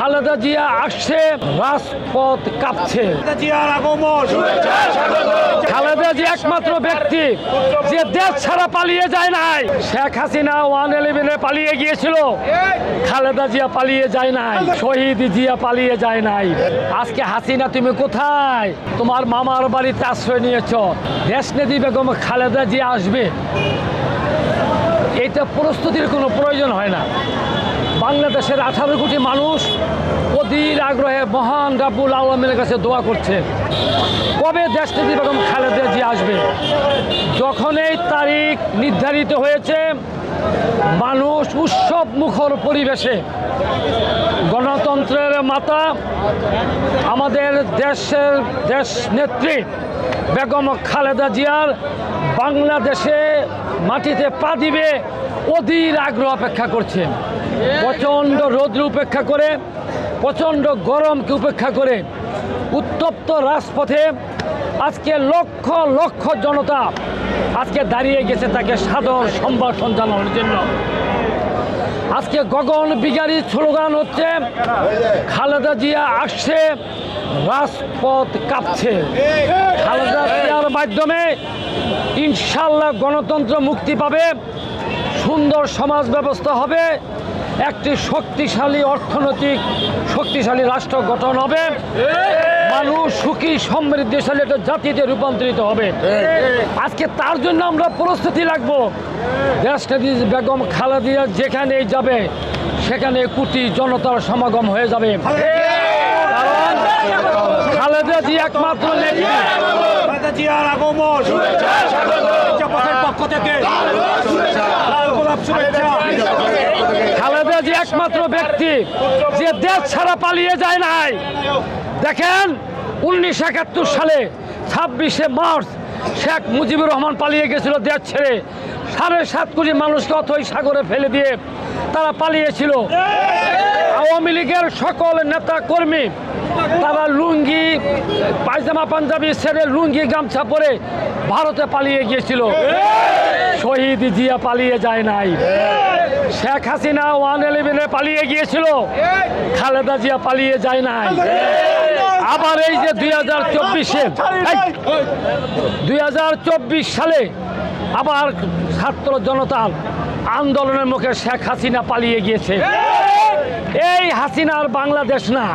খালেদা জিয়া আসছে, রাজপথ কাঁপছে। খালেদা জিয়া একমাত্র ব্যক্তি যে দেশ ছাড়া পালিয়ে যায় নাই। শেখ হাসিনা 111-এ পালিয়ে গিয়েছিল, খালেদা জিয়া পালিয়ে যায় নাই। শহীদ জিয়া পালিয়ে যায় নাই। আজকে হাসিনা তুমি কোথায়? তোমার মামার বাড়িতে আশ্রয় নিয়েছ। দেশনেত্রী বেগম খালেদা জিয়া আসবে, এটা প্রস্তুতির কোনো প্রয়োজন হয় না। বাংলাদেশের 18 কোটি মানুষ অধীর আগ্রহে মহান রাব্বুল আলামিনের কাছে দোয়া করছে, কবে দেশনেত্রী বেগম খালেদা জিয়া আসবে। যখন এই তারিখ নির্ধারিত হয়েছে, মানুষ উৎসব মুখর পরিবেশে গণতন্ত্রের মাতা আমাদের দেশ নেত্রী বেগম খালেদা জিয়ার বাংলাদেশে মাটিতে পা দিবে অধীর আগ্রহ অপেক্ষা করছে। প্রচণ্ড রৌদ্র উপেক্ষা করে, প্রচণ্ড গরমকে উপেক্ষা করে উত্তপ্ত রাজপথে আজকে লক্ষ লক্ষ জনতা আজকে দাঁড়িয়ে গেছে তাকে সাদর সম্ভাষণ জানানোর জন্য। আজকে গগন বিগারী স্লোগান হচ্ছে, খালেদা জিয়া আসছে, রাজপথ কাঁপছে। খালেদা জিয়ার মাধ্যমে ইনশাল্লাহ গণতন্ত্র মুক্তি পাবে, সুন্দর সমাজ ব্যবস্থা হবে, একটি শক্তিশালী অর্থনৈতিক শক্তিশালী রাষ্ট্র গঠন হবে, মানুষ সুখী সমৃদ্ধিশালী একটা জাতিতে রূপান্তরিত হবে। আজকে তার জন্য আমরা প্রস্তুতি রাখবো। দেশনেত্রী বেগম খালেদা জিয়া যেখানেই যাবে সেখানে কোটি জনতার সমাগম হয়ে যাবে। কারণ খালেদা জিয়া একমাত্র নেত্রী। খালেদা জিয়া একমাত্র ব্যক্তি যে দেশ ছাড়া পালিয়ে যায় নাই। দেখেন 1971 সালে 26শে মার্চ শেখ মুজিবুর রহমান পালিয়ে গেছিল দেশ ছেড়ে। 7.5 কোটি মানুষকে অথই সাগরে ফেলে দিয়ে তারা পালিয়েছিল। আওয়ামী লীগের সকল নেতা কর্মী তারা লুঙ্গি পায়জামা পাঞ্জাবি ছেড়ে লুঙ্গি গামছা পরে ভারতে পালিয়ে গিয়েছিল। শহীদ জিয়া পালিয়ে যায় নাই। শেখ হাসিনা 111-এ পালিয়ে গিয়েছিল, খালেদা জিয়া পালিয়ে যায় নাই। আবার এই যে 2024 সালে আবার ছাত্র জনতার আন্দোলনের মুখে শেখ হাসিনা পালিয়ে গিয়েছে। এই হাসিনার বাংলাদেশ না,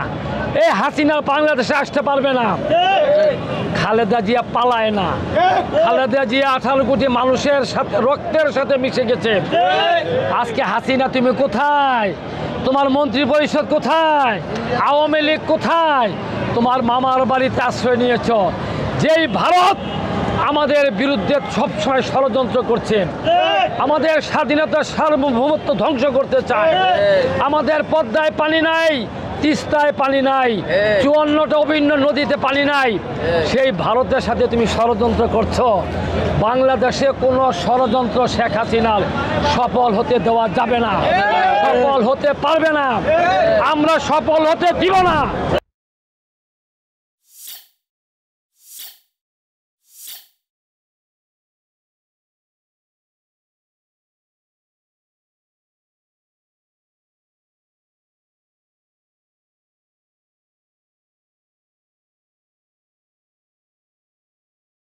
এই হাসিনার বাংলাদেশে আসতে পারবে না। খালেদা জিয়া পালায় না। খালেদা জিয়া 18 কোটি মানুষের সাথে রক্তের সাথে মিশে গেছে। আজকে হাসিনা তুমি কোথায়? তোমার মন্ত্রী পরিষদ কোথায়? আওয়ামী লীগ কোথায়? তোমার মামার বাড়িতে আশ্রয় নিয়েছ। যেই ভারত আমাদের বিরুদ্ধে সবসময় ষড়যন্ত্র করছে, আমাদের স্বাধীনতার সার্বভৌমত্ব ধ্বংস করতে চায়। আমাদের পদ্মায় পানি নাই, তিস্তায় পানি নাই, 54টা অভিন্ন নদীতে পানি নাই। সেই ভারতের সাথে তুমি ষড়যন্ত্র করছো। বাংলাদেশে কোনো ষড়যন্ত্র শেখ হাসিনার সফল হতে দেওয়া যাবে না, সফল হতে পারবে না, আমরা সফল হতে দিব না।